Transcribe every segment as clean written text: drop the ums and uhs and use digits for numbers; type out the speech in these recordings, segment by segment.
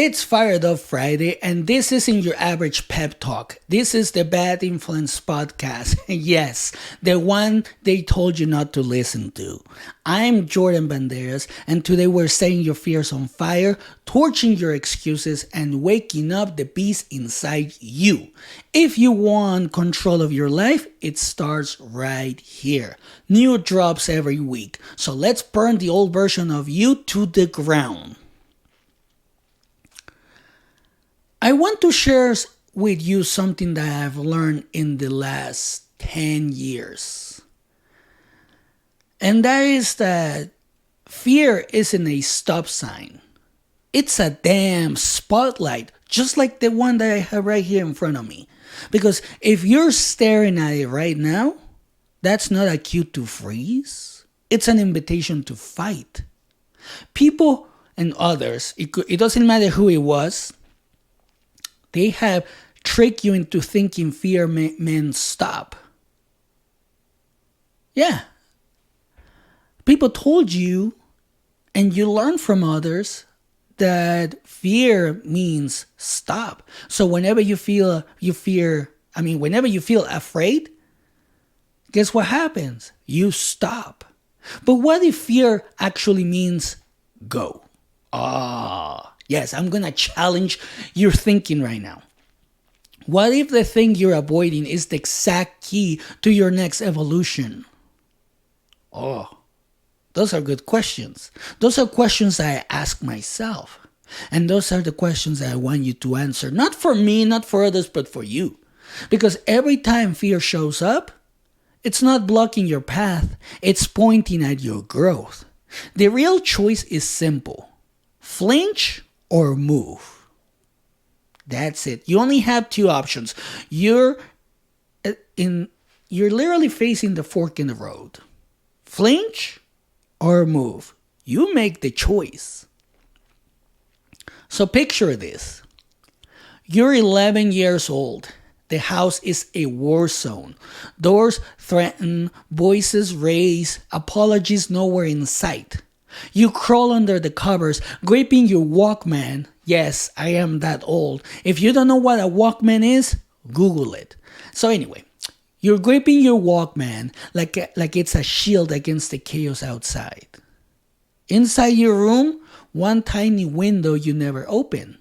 It's Fired Up Friday, and this isn't your average pep talk. This is the Bad Influence podcast. Yes, the one they told you not to listen to. I'm Bjordan Banderas, and today we're setting your fears on fire, torching your excuses, and waking up the beast inside you. If you want control of your life, it starts right here. New drops every week, so let's burn the old version of you to the ground. I want to share with you something that I've learned in the last 10 years. And that is that fear isn't a stop sign. It's a damn spotlight, just like the one that I have right here in front of me. Because if you're staring at it right now, that's not a cue to freeze. It's an invitation to fight. People and others, it doesn't matter who it was, they have tricked you into thinking fear meant stop. Yeah. People told you, and you learned from others, that fear means stop. So whenever you feel afraid, guess what happens? You stop. But what if fear actually means go? Yes, I'm going to challenge your thinking right now. What if the thing you're avoiding is the exact key to your next evolution? Those are good questions. Those are questions that I ask myself. And those are the questions that I want you to answer. Not for me, not for others, but for you. Because every time fear shows up, it's not blocking your path. It's pointing at your growth. The real choice is simple. Flinch or move. That's it. You only have two options. You're literally facing the fork in the road. Flinch or move. You make the choice. So picture this. You're 11 years old. The house is a war zone. Doors threaten, voices raise, apologies nowhere in sight. You crawl under the covers, gripping your Walkman. Yes, I am that old. If you don't know what a Walkman is, Google it. So anyway, you're gripping your Walkman like it's a shield against the chaos outside. Inside your room, one tiny window you never open.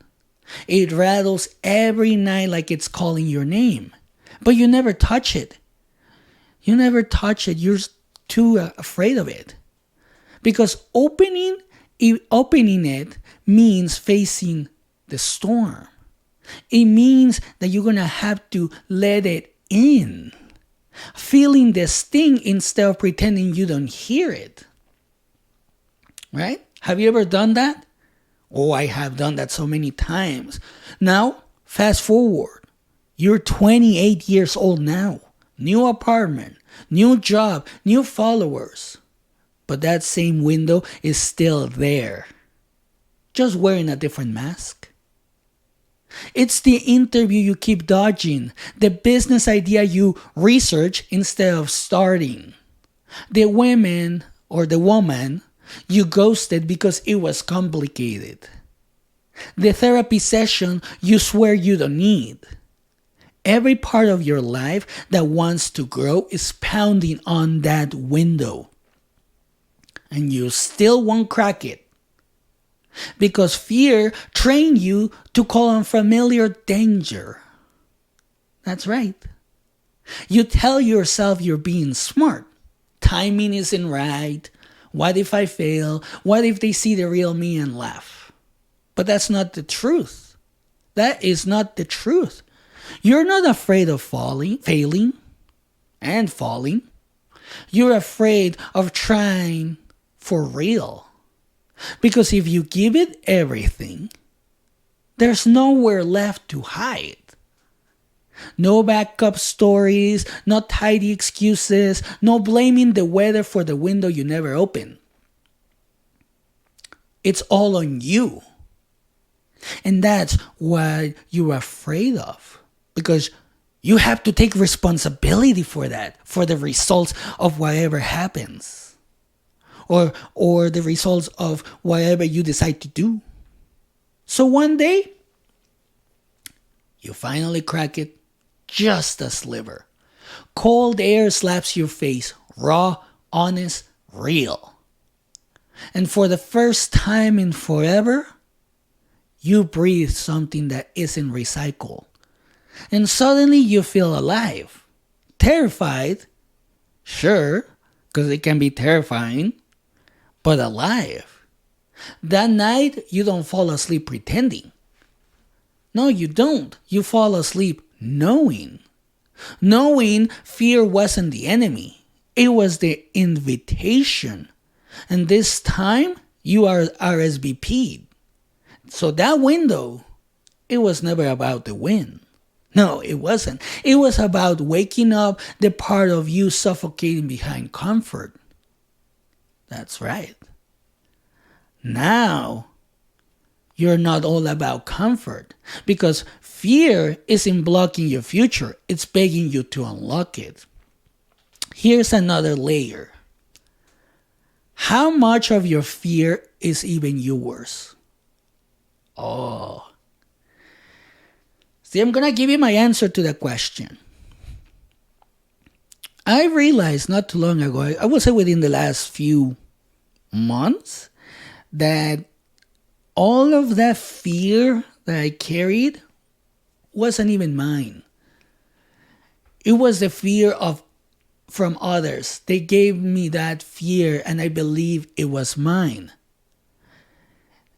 It rattles every night like it's calling your name. But you never touch it. You're too afraid of it. Because opening it means facing the storm. It means that you're going to have to let it in. Feeling the sting instead of pretending you don't hear it. Right? Have you ever done that? I have done that so many times. Now, fast forward. You're 28 years old now. New apartment, new job, new followers. But that same window is still there. Just wearing a different mask. It's the interview you keep dodging. The business idea you research instead of starting. The woman you ghosted because it was complicated. The therapy session you swear you don't need. Every part of your life that wants to grow is pounding on that window. And you still won't crack it. Because fear trained you to call unfamiliar danger. That's right. You tell yourself you're being smart. Timing isn't right. What if I fail? What if they see the real me and laugh? But that's not the truth. That is not the truth. You're not afraid of failing. You're afraid of trying for real. Because if you give it everything, there's nowhere left to hide. No backup stories, no tidy excuses, no blaming the weather for the window you never opened. It's all on you. And that's what you're afraid of. Because you have to take responsibility for that, for the results of whatever happens. Or the results of whatever you decide to do. So one day, you finally crack it, just a sliver. Cold air slaps your face, raw, honest, real. And for the first time in forever, you breathe something that isn't recycled. And suddenly you feel alive. Terrified, sure, because it can be terrifying, but alive. That night, you don't fall asleep pretending. No, you don't. You fall asleep knowing. Knowing fear wasn't the enemy. It was the invitation. And this time, you are RSVP'd. So that window, it was never about the win. No, it wasn't. It was about waking up the part of you suffocating behind comfort. That's right. Now, you're not all about comfort because fear isn't blocking your future. It's begging you to unlock it. Here's another layer. How much of your fear is even yours? Oh. See, I'm going to give you my answer to the question. I realized not too long ago, I would say within the last few months, that all of that fear that I carried wasn't even mine. It was the fear from others. They gave me that fear and I believe it was mine.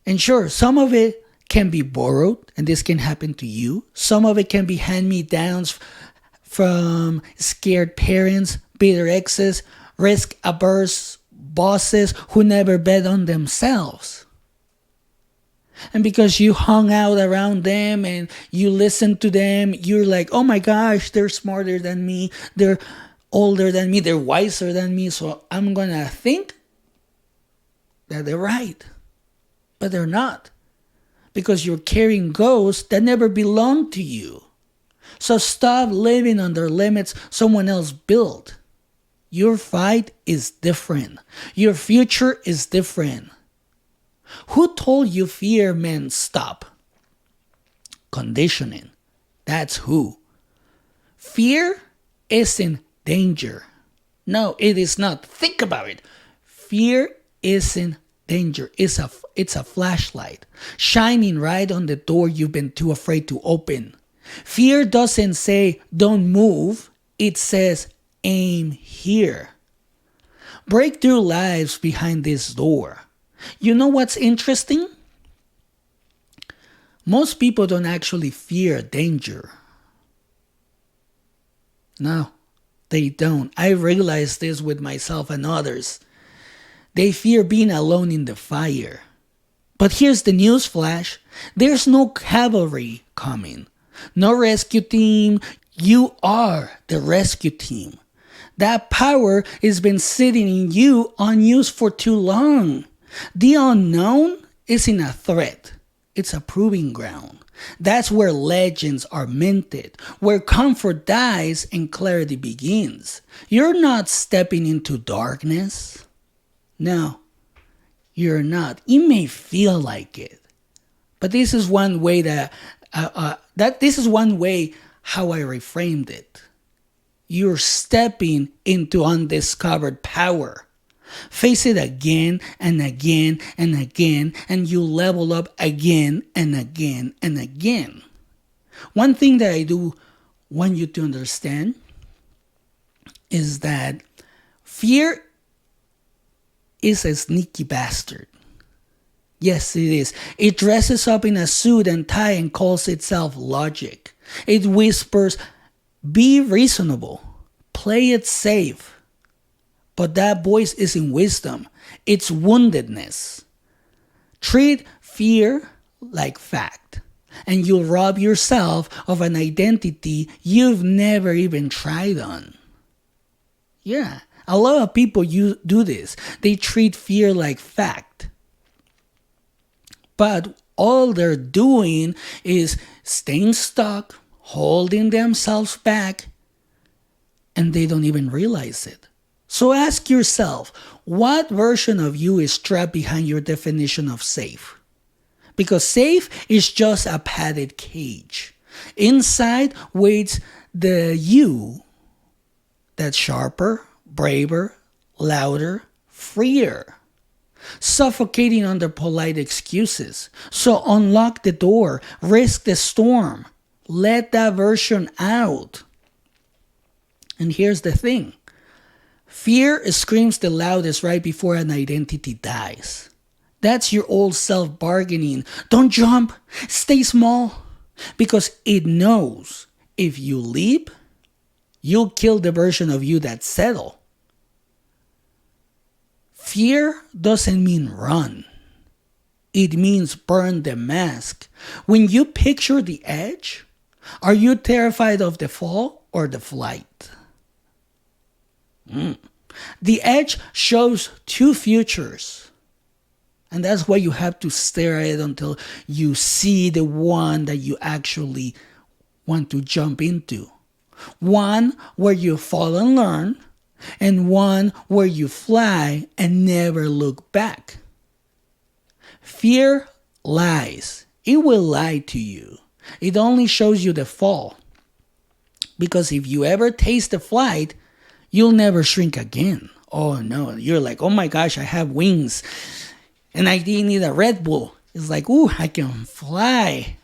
And sure, some of it can be borrowed, and this can happen to you. Some of it can be hand-me-downs from scared parents, bitter exes, risk-averse bosses who never bet on themselves. And because you hung out around them and you listened to them, you're like, oh my gosh, they're smarter than me, they're older than me, they're wiser than me, so I'm gonna think that they're right. But they're not. Because you're carrying ghosts that never belonged to you. So stop living under limits someone else built. Your fight is different. Your future is different. Who told you fear meant stop? Conditioning. That's who. Fear isn't danger. No, it is not. Think about it. Fear isn't danger. It's a flashlight shining right on the door you've been too afraid to open. Fear doesn't say don't move. It says aim here. Breakthrough lives behind this door. You know what's interesting? Most people don't actually fear danger. No, they don't. I realized this with myself and others. They fear being alone in the fire. But here's the news flash. There's no cavalry coming. No rescue team. You are the rescue team. That power has been sitting in you unused for too long. The unknown isn't a threat. It's a proving ground. That's where legends are minted, where comfort dies and clarity begins. You're not stepping into darkness. No, you're not. It may feel like it, but this is one way this is one way how I reframed it. You're stepping into undiscovered power. Face it again and again and again, and you level up again and again and again. One thing that I do want you to understand is that fear is a sneaky bastard. Yes, it is. It dresses up in a suit and tie and calls itself logic. It whispers, be reasonable, play it safe. But that voice isn't wisdom, it's woundedness. Treat fear like fact, and you'll rob yourself of an identity you've never even tried on. Yeah, a lot of people do this. They treat fear like fact. But all they're doing is staying stuck, holding themselves back, and they don't even realize it. So ask yourself, what version of you is trapped behind your definition of safe? Because safe is just a padded cage. Inside waits the you that's sharper, braver, louder, freer, suffocating under polite excuses. So unlock the door, risk the storm, let that version out. And here's the thing. Fear screams the loudest right before an identity dies. That's your old self bargaining. Don't jump, stay small. Because it knows if you leap, you'll kill the version of you that's settled. Fear doesn't mean run. It means burn the mask. When you picture the edge, are you terrified of the fall or the flight? The edge shows two futures. And that's why you have to stare at it until you see the one that you actually want to jump into. One where you fall and learn, and one where you fly and never look back. Fear lies. It will lie to you. It only shows you the fall. Because if you ever taste the flight, you'll never shrink again. Oh no, you're like, oh my gosh, I have wings. And I didn't need a Red Bull. It's like, ooh, I can fly.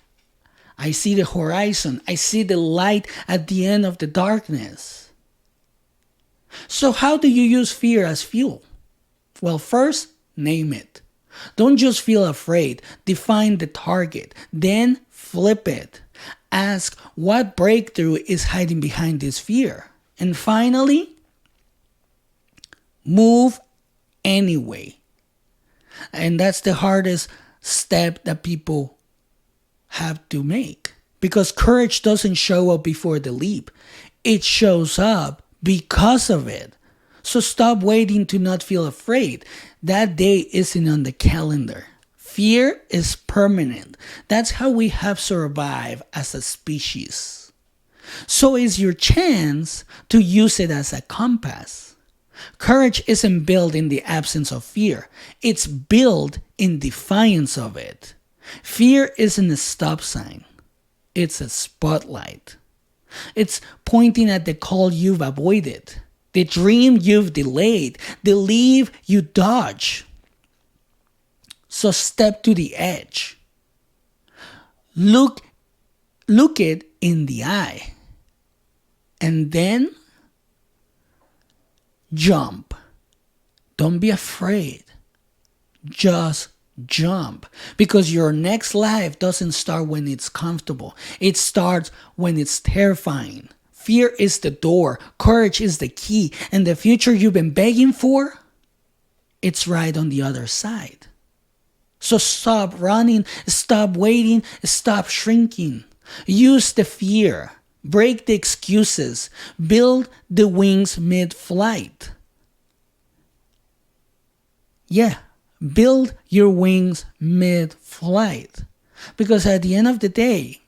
I see the horizon. I see the light at the end of the darkness. So how do you use fear as fuel? Well, first, name it. Don't just feel afraid. Define the target. Then flip it. Ask what breakthrough is hiding behind this fear. And finally, move anyway. And that's the hardest step that people have to make. Because courage doesn't show up before the leap. It shows up because of it. So stop waiting to not feel afraid. That day isn't on the calendar. Fear is permanent. That's how we have survived as a species. So is your chance to use it as a compass. Courage isn't built in the absence of fear. It's built in defiance of it. Fear isn't a stop sign. It's a spotlight. It's pointing at the call you've avoided, the dream you've delayed, the leave you dodge. So step to the edge. Look it in the eye. And then jump. Don't be afraid. Just jump. Because your next life doesn't start when it's comfortable. It starts when it's terrifying. Fear is the door. Courage is the key. And the future you've been begging for, it's right on the other side. So stop running. Stop waiting. Stop shrinking. Use the fear. Break the excuses. Build the wings mid-flight. Yeah, build your wings mid-flight. Because at the end of the day,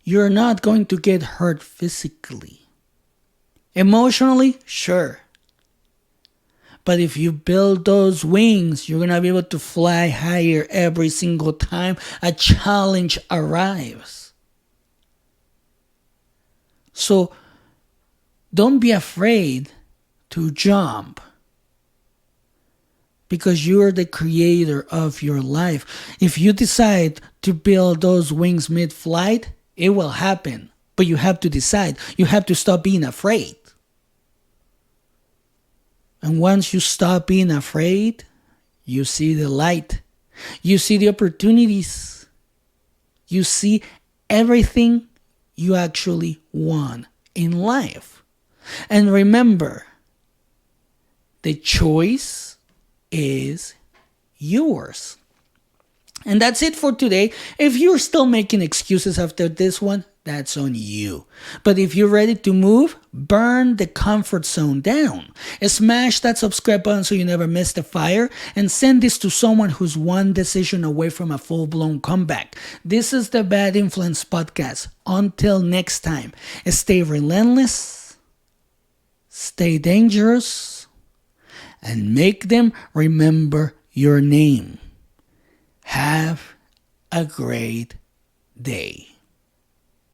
you're not going to get hurt physically. Emotionally, sure. But if you build those wings, you're going to be able to fly higher every single time a challenge arrives. So don't be afraid to jump. Because you're the creator of your life. If you decide to build those wings mid-flight, it will happen. But you have to decide. You have to stop being afraid. And once you stop being afraid, you see the light. You see the opportunities. You see everything you actually want in life. And remember, the choice is yours. And that's it for today. If you're still making excuses after this one, that's on you. But if you're ready to move, burn the comfort zone down. Smash that subscribe button so you never miss the fire. And send this to someone who's one decision away from a full-blown comeback. This is the Bad Influence Podcast. Until next time, stay relentless, stay dangerous, and make them remember your name. Have a great day.